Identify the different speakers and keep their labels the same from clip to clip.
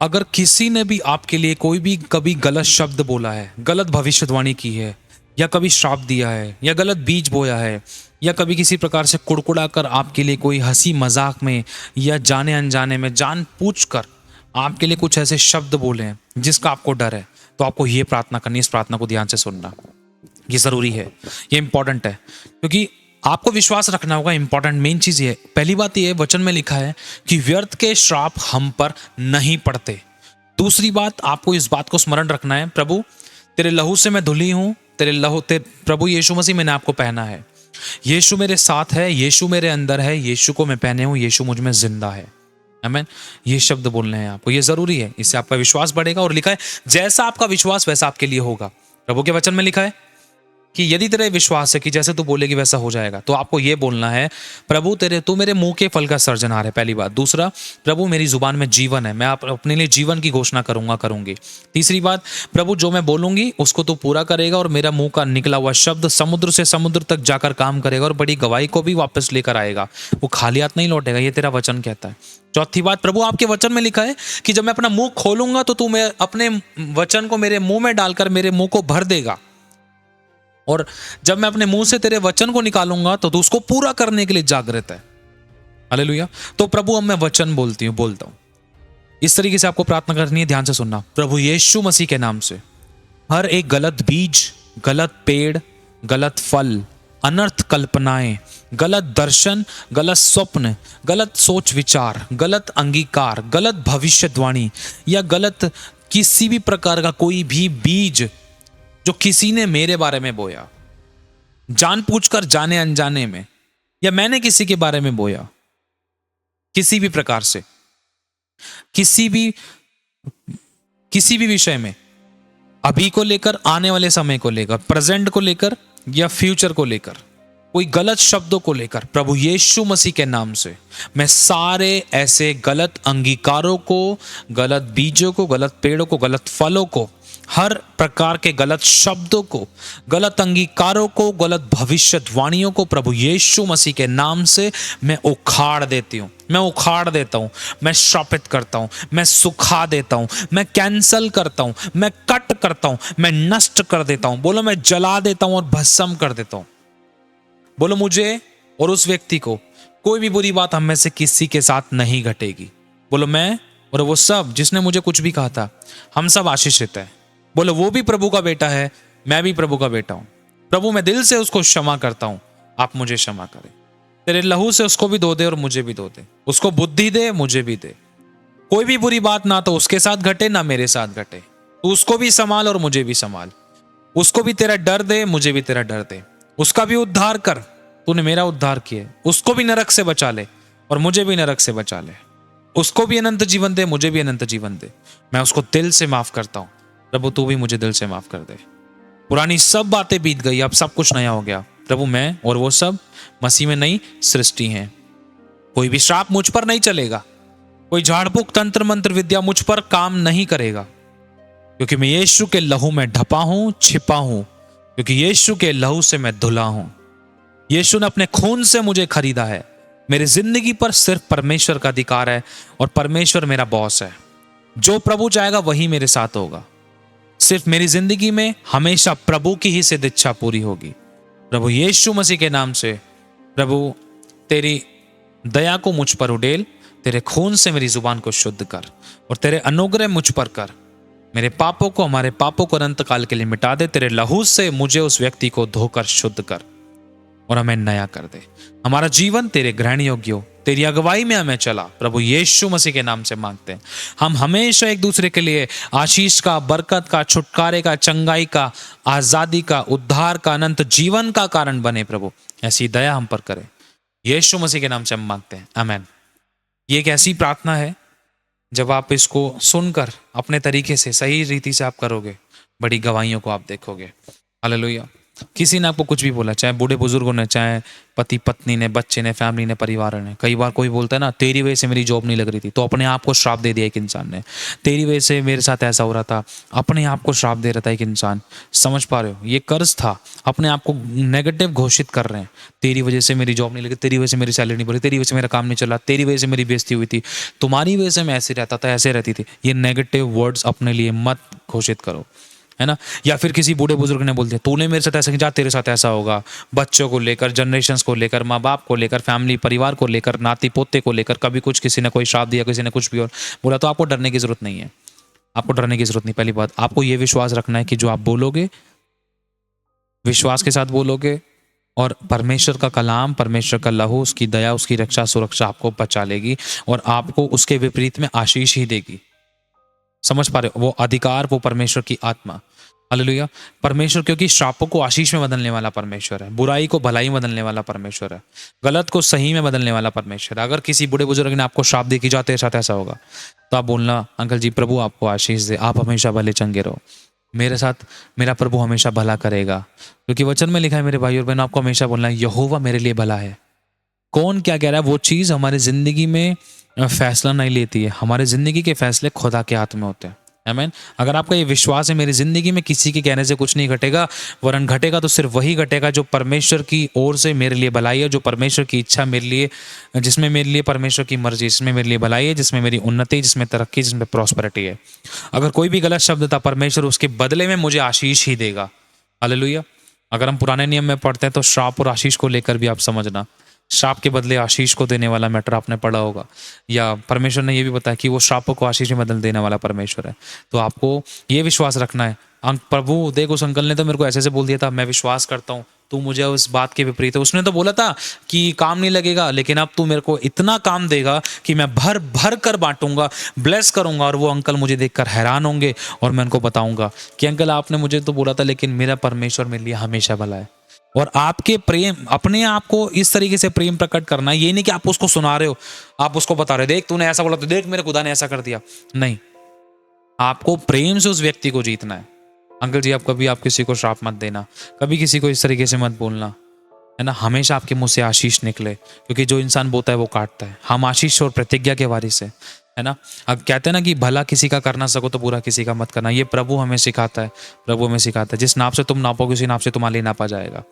Speaker 1: अगर किसी ने भी आपके लिए कोई भी कभी गलत शब्द बोला है, गलत भविष्यवाणी की है, या कभी श्राप दिया है, या गलत बीज बोया है, या कभी किसी प्रकार से कुड़कुड़ा कर आपके लिए कोई हंसी मजाक में या जाने अनजाने में जानबूझ कर आपके लिए कुछ ऐसे शब्द बोले हैं जिसका आपको डर है, तो आपको ये प्रार्थना करनी, इस प्रार्थना को ध्यान से सुनना। ये जरूरी है, ये इंपॉर्टेंट है, क्योंकि आपको विश्वास रखना होगा। इंपॉर्टेंट मेन चीज ये, पहली बात ये वचन में लिखा है कि व्यर्थ के श्राप हम पर नहीं पड़ते। दूसरी बात, आपको इस बात को स्मरण रखना है, प्रभु तेरे लहू से मैं धुली हूं, तेरे लहू प्रभु यीशु मसीह मैंने आपको पहना है, यीशु मेरे साथ है, यीशु मेरे अंदर है, यीशु को मैं पहने हूं, यीशु मुझ में जिंदा है। आमीन। ये शब्द बोलने हैं आपको, ये जरूरी है, इससे आपका विश्वास बढ़ेगा। और लिखा है जैसा आपका विश्वास वैसा आपके लिए होगा। प्रभु के वचन में लिखा है कि यदि तेरे विश्वास है कि जैसे तू बोलेगी वैसा हो जाएगा, तो आपको यह बोलना है, प्रभु तू मेरे मुंह के फल का सर्जनहार है, पहली बात। दूसरा, प्रभु मेरी जुबान में जीवन है, मैं अपने लिए जीवन की घोषणा करूंगी। तीसरी बात, प्रभु जो मैं बोलूंगी उसको तू पूरा करेगा, और मेरा मुंह का निकला हुआ शब्द समुद्र से समुद्र तक जाकर काम करेगा और बड़ी गवाही को भी वापस लेकर आएगा, वो खाली हाथ नहीं लौटेगा, ये तेरा वचन कहता है। चौथी बात, प्रभु आपके वचन में लिखा है कि जब मैं अपना मुंह खोलूंगा तो तू मैं अपने वचन को मेरे मुंह में डालकर मेरे मुंह को भर देगा, और जब मैं अपने मुंह से तेरे वचन को निकालूंगा तो तू उसको पूरा करने के लिए जागृत है। हालेलुया। तो प्रभु अब मैं वचन बोलता हूं। इस तरीके से आपको प्रार्थना करनी है, ध्यान से सुनना। प्रभु यीशु मसीह के नाम से हर एक गलत बीज, गलत पेड़, गलत फल, अनर्थ कल्पनाएं, गलत दर्शन, गलत स्वप्न, गलत सोच विचार, गलत अंगीकार, गलत भविष्यवाणी, या गलत किसी भी प्रकार का कोई भी बीज जो किसी ने मेरे बारे में बोया, जानबूझकर, जाने अनजाने में, या मैंने किसी के बारे में बोया, किसी भी प्रकार से, किसी भी विषय में, अभी को लेकर, आने वाले समय को लेकर, प्रेजेंट को लेकर या फ्यूचर को लेकर, कोई गलत शब्दों को लेकर, प्रभु यीशु मसीह के नाम से मैं सारे ऐसे गलत अंगीकारों को, गलत बीजों को, गलत पेड़ों को, गलत फलों को, हर प्रकार के गलत शब्दों को, गलत अंगीकारों को, गलत भविष्यवाणियों को प्रभु यीशु मसीह के नाम से मैं उखाड़ देती हूं, मैं उखाड़ देता हूं, मैं श्रापित करता हूं, मैं सुखा देता हूं, मैं कैंसल करता हूं, मैं कट करता हूं, मैं नष्ट कर देता हूं। बोलो मैं जला देता हूं और भस्म कर देता हूं। बोलो मुझे और उस व्यक्ति को कोई भी बुरी बात हम में से किसी के साथ नहीं घटेगी। बोलो मैं और वो सब जिसने मुझे कुछ भी कहा था, हम सब आशीषित है। बोलो वो भी प्रभु का बेटा है, मैं भी प्रभु का बेटा हूं। प्रभु मैं दिल से उसको क्षमा करता हूं, आप मुझे क्षमा करें। तेरे लहू से उसको भी धो दे और मुझे भी धो दे, उसको बुद्धि दे, मुझे भी दे। कोई भी बुरी बात ना तो उसके साथ घटे ना मेरे साथ घटे। तू उसको भी संभाल और मुझे भी संभाल। उसको भी तेरा डर दे, मुझे भी तेरा डर दे। उसका भी उद्धार कर, तूने मेरा उद्धार किया। उसको भी नरक से बचा ले और मुझे भी नरक से बचा ले। उसको भी अनंत जीवन दे, मुझे भी अनंत जीवन दे। मैं उसको दिल से माफ करता हूं। प्रभु तू भी मुझे दिल से माफ कर दे। पुरानी सब बातें बीत गई, अब सब कुछ नया हो गया। प्रभु मैं और वो सब मसीह में नई सृष्टि हैं। कोई भी श्राप मुझ पर नहीं चलेगा, कोई झाड़ फूक तंत्र मंत्र विद्या मुझ पर काम नहीं करेगा, क्योंकि मैं यीशु के लहू में ढपा हूं, छिपा हूं, क्योंकि यीशु के लहू से मैं धुला हूं। यीशु ने अपने खून से मुझे खरीदा है। मेरी जिंदगी पर सिर्फ परमेश्वर का अधिकार है और परमेश्वर मेरा बॉस है। जो प्रभु चाहेगा वही मेरे साथ होगा। सिर्फ मेरी जिंदगी में हमेशा प्रभु की ही सिद्ध इच्छा पूरी होगी। प्रभु यीशु मसीह के नाम से प्रभु तेरी दया को मुझ पर उड़ेल, तेरे खून से मेरी जुबान को शुद्ध कर और तेरे अनुग्रह मुझ पर कर। मेरे पापों को, हमारे पापों को अनंत काल के लिए मिटा दे। तेरे लहू से मुझे उस व्यक्ति को धोकर शुद्ध कर और हमें नया कर दे। हमारा जीवन तेरे ग्रहण योग्य हो, तेरी अगुवाई में हमें चला। प्रभु यीशु मसीह के नाम से मांगते हैं। हम हमेशा एक दूसरे के लिए आशीष का, बरकत का, छुटकारे का, चंगाई का, आजादी का, उद्धार का, अनंत जीवन का कारण बने। प्रभु ऐसी दया हम पर करे। यीशु मसीह के नाम से हम मांगते हैं, आमीन। ये एक ऐसी प्रार्थना है, जब आप इसको सुनकर अपने तरीके से, सही रीति से आप करोगे, बड़ी गवाहियों को आप देखोगे। हालेलुया। किसी ने आपको कुछ भी बोला, चाहे बूढ़े बुजुर्गों ने, चाहे पति पत्नी ने, बच्चे ने, फैमिली ने, परिवार ने। कई बार कोई बोलता है ना, तेरी वजह से मेरी जॉब नहीं लग रही थी, तो अपने आप को श्राप दे दिया एक इंसान ने। तेरी वजह से मेरे साथ ऐसा हो रहा था, अपने आप को श्राप दे रहा था एक इंसान। समझ पा रहे हो, ये कर्ज था, अपने आप को नेगेटिव घोषित कर रहे हैं। तेरी वजह से मेरी जॉब नहीं लगी, तेरी वजह से मेरी सैलरी नहीं बढ़ी, तेरी वजह से मेरा काम नहीं चला, तेरी वजह से मेरी बेइज्जती हुई थी, तुम्हारी वजह से मैं ऐसे रहता था, ऐसे रहती थी। ये नेगेटिव वर्ड्स अपने लिए मत घोषित करो, है ना। या फिर किसी बूढ़े बुजुर्ग ने बोल दिया, तूने मेरे साथ ऐसा किया, जा तेरे साथ ऐसा होगा। बच्चों को लेकर, जनरेशंस को लेकर, माँ बाप को लेकर, फैमिली परिवार को लेकर, नाती पोते को लेकर, कभी कुछ किसी ने कोई श्राप दिया, किसी ने कुछ भी और बोला, तो आपको डरने की जरूरत नहीं है। आपको डरने की जरूरत नहीं। पहली बात, आपको ये विश्वास रखना है कि जो आप बोलोगे, विश्वास के साथ बोलोगे, और परमेश्वर का कलाम, परमेश्वर का लहू, उसकी दया, उसकी रक्षा सुरक्षा आपको बचा लेगी और आपको उसके विपरीत में आशीष ही देगी। समझ पा रहे हो, वो अधिकार, वो परमेश्वर की आत्मा। हालेलुया। परमेश्वर, क्योंकि श्रापों को आशीष में बदलने वाला परमेश्वर है, बुराई को भलाई में बदलने वाला परमेश्वर है, गलत को सही में बदलने वाला परमेश्वर है। अगर किसी बूढ़े बुजुर्ग ने आपको श्राप दे कि जाते साथ ऐसा होगा, तो आप बोलना, अंकल जी प्रभु आपको आशीष दे, आप हमेशा भले चंगे रहो, मेरे साथ मेरा प्रभु हमेशा भला करेगा। क्योंकि वचन में लिखा है मेरे भाई और बहनों, आपको हमेशा बोलना है यहोवा मेरे लिए भला है। कौन क्या कह रहा है, वो चीज़ हमारी ज़िंदगी में फैसला नहीं लेती है, हमारे ज़िंदगी के फैसले खुदा के हाथ में होते हैं। आमीन। अगर आपका ये विश्वास है, मेरी ज़िंदगी में किसी के कहने से कुछ नहीं घटेगा, वरन घटेगा तो सिर्फ वही घटेगा जो परमेश्वर की ओर से मेरे लिए भलाई है, जो परमेश्वर की इच्छा मेरे लिए, जिसमें मेरे लिए परमेश्वर की मर्जी, जिसमें मेरे लिए भलाई है, जिसमें मेरी उन्नति, जिसमें तरक्की, जिसमें प्रॉस्पेरिटी है। अगर कोई भी गलत शब्द था, परमेश्वर उसके बदले में मुझे आशीष ही देगा। हालेलुया। अगर हम पुराने नियम में पढ़ते हैं तो श्राप और आशीष को लेकर भी आप समझना, श्राप के बदले आशीष को देने वाला मैटर आपने पढ़ा होगा, या परमेश्वर ने ये भी बताया कि वो श्रापों को आशीष में बदल देने वाला परमेश्वर है। तो आपको ये विश्वास रखना है, प्रभु देख उस अंकल ने तो मेरे को ऐसे ऐसे बोल दिया था, मैं विश्वास करता हूँ तू मुझे उस बात के विपरीत है। उसने तो बोला था कि काम नहीं लगेगा, लेकिन अब तू मेरे को इतना काम देगा कि मैं भर भर कर बांटूंगा, ब्लेस करूंगा, और वो अंकल मुझे देखकर हैरान होंगे और मैं उनको बताऊंगा कि अंकल आपने मुझे तो बोला था, लेकिन मेरा परमेश्वर मेरे लिए हमेशा भला है। और आपके प्रेम, अपने आप को इस तरीके से प्रेम प्रकट करना, ये नहीं कि आप उसको सुना रहे हो, आप उसको बता रहे हो, देख तूने ऐसा बोला तो देख मेरे खुदा ने ऐसा कर दिया। नहीं, आपको प्रेम से उस व्यक्ति को जीतना है। अंकल जी आप कभी आप किसी को श्राप मत देना, कभी किसी को इस तरीके से मत बोलना, है ना। हमेशा आपके मुंह से आशीष निकले, क्योंकि जो इंसान बोता है वो काटता है। हम आशीष और प्रतिज्ञा के वारिस है ना। अब कहते हैं ना कि भला किसी का कर ना सको तो बुरा किसी का मत करना, ये प्रभु हमें सिखाता है, प्रभु हमें सिखाता है। जिस नाप से तुम नापोगे उसी नाप से तुम्हारे लिए नापा जाएगा।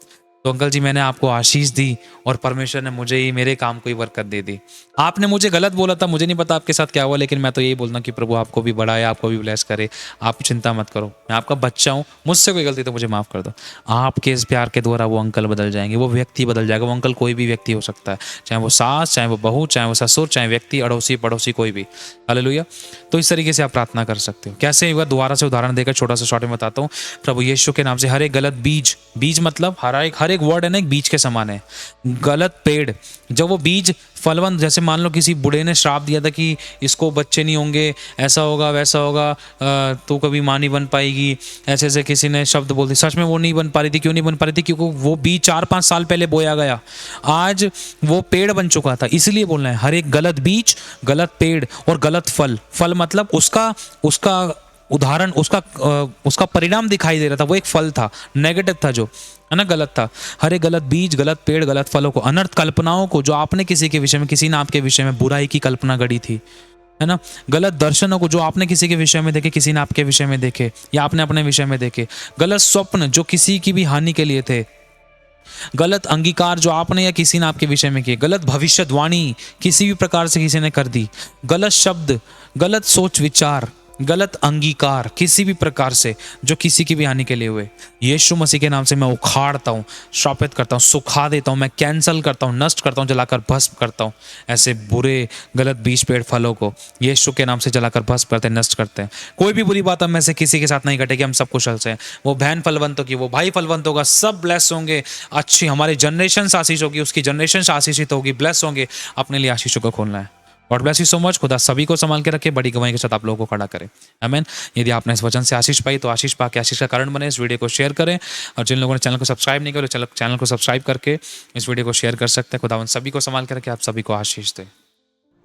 Speaker 1: तो अंकल जी मैंने आपको आशीष दी और परमेश्वर ने मुझे ही, मेरे काम को ही बरकत दे दी। आपने मुझे गलत बोला था, मुझे नहीं पता आपके साथ क्या हुआ, लेकिन मैं तो यही बोलता हूँ कि प्रभु आपको भी बढ़ाए, आपको भी ब्लेस करे। आप चिंता मत करो, मैं आपका बच्चा हूँ, मुझसे कोई गलती तो मुझे माफ़ कर दो। आपके इस प्यार के द्वारा वो अंकल बदल जाएंगे, वो व्यक्ति बदल जाएगा। वो अंकल कोई भी व्यक्ति हो सकता है, चाहे वो सास, चाहे वो बहू, चाहे वो ससुर, चाहे व्यक्ति, अड़ोसी पड़ोसी, कोई भी। हालेलुया। तो इस तरीके से आप प्रार्थना कर सकते हो। कैसे, एक बार दोबारा से उदाहरण देकर छोटा सा शॉर्ट में बताता हूँ। प्रभु यीशु के नाम से हर एक गलत बीज, बीज मतलब हर एक वर्ड है ना, एक बीज के समान है। गलत पेड़, जब वो बीज फलवंत, जैसे मान लो किसी बूढ़े ने श्राप दिया था कि इसको बच्चे नहीं होंगे, ऐसा होगा वैसा होगा, तो कभी माँ नहीं बन पाएगी, ऐसे ऐसे किसी ने शब्द बोल दिए, सच में वो नहीं बन पा रही थी। क्यों नहीं बन पा रही थी? क्योंकि वो बीज 4-5 साल पहले बोया गया, आज वो पेड़ बन चुका था। इसलिए बोलना है, हर एक गलत बीज, गलत पेड़ और गलत फल, फल मतलब उसका उदाहरण, उसका परिणाम दिखाई दे रहा था, वो एक फल था, नेगेटिव था, जो है ना, गलत था। हर एक गलत बीज, गलत पेड़, गलत फलों को, अनर्थ कल्पनाओं को, जो आपने किसी के विषय में, किसी ने आपके विषय में बुराई की कल्पना गढ़ी थी, है ना, गलत दर्शनों को जो आपने किसी के विषय में देखे, किसी ने आपके विषय में देखे, या आपने अपने विषय में देखे, गलत स्वप्न जो किसी की भी हानि के लिए थे, गलत अंगीकार जो आपने या किसी ने आपके विषय में किए, गलत भविष्यवाणी किसी भी प्रकार से किसी ने कर दी, गलत शब्द, गलत सोच विचार, गलत अंगीकार किसी भी प्रकार से जो किसी की भी हानि के लिए हुए, यीशु मसीह के नाम से मैं उखाड़ता हूँ, श्रापित करता हूँ, सुखा देता हूँ, मैं कैंसल करता हूँ, नष्ट करता हूँ, जलाकर भस्म करता हूँ। ऐसे बुरे गलत बीज पेड़ फलों को यीशु के नाम से जलाकर भस्म करते हैं, नष्ट करते हैं। कोई भी बुरी बात हम में से किसी के साथ नहीं घटेगी, हम सब कुशल से हैं। वो बहन फलवंत होगी, वो भाई फलवंत होगा, सब ब्लेस होंगे, अच्छी हमारी जनरेशन आशीष होगी, उसकी जनरेशन आशीषित होगी, ब्लेस होंगे। अपने लिए आशीषों को खोलना है। God bless you so much. खुदा सभी को संभाल के रखे, बड़ी गवाही के साथ आप लोगों को खड़ा करे। आमीन। यदि आपने इस वचन से आशीष पाई तो आशीष पाके आशीष का कारण बने। इस वीडियो को शेयर करें, और जिन लोगों ने चैनल को सब्सक्राइब नहीं किया चैनल को सब्सक्राइब करके इस वीडियो को शेयर कर सकते हैं। खुदावन सभी को संभाल के रखे, आप सभी को आशीष दे।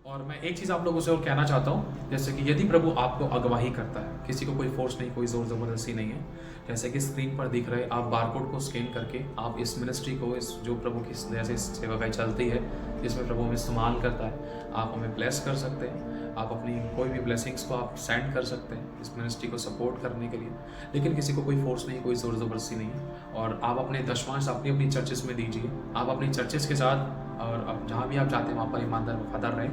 Speaker 2: और मैं एक चीज़ आप लोगों से और कहना चाहता हूँ, जैसे कि यदि प्रभु आपको अगवाही करता है, किसी को कोई फोर्स नहीं, कोई ज़ोर ज़बरदस्ती नहीं है, जैसे कि स्क्रीन पर दिख रहे, आप बारकोड को स्कैन करके आप इस मिनिस्ट्री को, इस जो प्रभु की जैसे सेवा चलती है, जिसमें प्रभु हमें इस्तेमाल करता है, आप हमें ब्लेस कर सकते हैं। आप अपनी कोई भी ब्लेसिंग्स को आप सेंड कर सकते हैं इस मिनिस्ट्री को सपोर्ट करने के लिए, लेकिन किसी को कोई फोर्स नहीं, कोई ज़ोर ज़बरदस्ती नहीं है। और आप अपने दशमांश अपनी अपनी चर्चेस में दीजिए, आप अपनी चर्चेस के साथ, और अब जहाँ भी आप जाते हैं वहाँ पर ईमानदार वफादार रहें।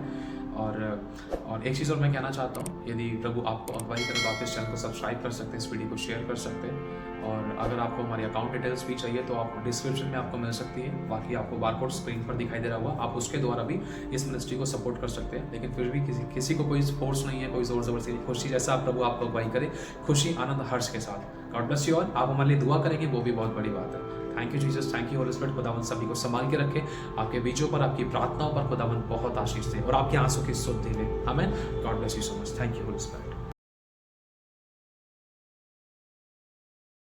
Speaker 2: और एक चीज़ और मैं कहना चाहता हूँ, यदि प्रभु आपको अगवाई करे तो आप इस चैनल को सब्सक्राइब कर सकते हैं, इस वीडियो को शेयर कर सकते हैं। और अगर आपको हमारी अकाउंट डिटेल्स भी चाहिए तो आप डिस्क्रिप्शन में आपको मिल सकती है, बाकी आपको बारकोड स्क्रीन पर दिखाई दे रहा होगा, आप उसके द्वारा भी इस मिनिस्ट्री को सपोर्ट कर सकते हैं। लेकिन फिर भी किसी को कोई फोर्स नहीं है, कोई ज़ोर ज़बरदस्ती नहीं, खुशी जैसा प्रभु आपको अगवाई करे, खुशी आनंद हर्ष के साथ। God bless you all. आप हमारे लिए दुआ करेंगे, वो भी बहुत बड़ी बात है। Thank you Jesus, thank you Holi spirit. खुदावन सभी को संभाल के रखे, आपके बीचों पर, आपकी प्रार्थनाओं पर खुदावन बहुत आशीष दे और आपके आंसू की सुध दे। आमीन। God bless you so much. Thank you Holi spirit.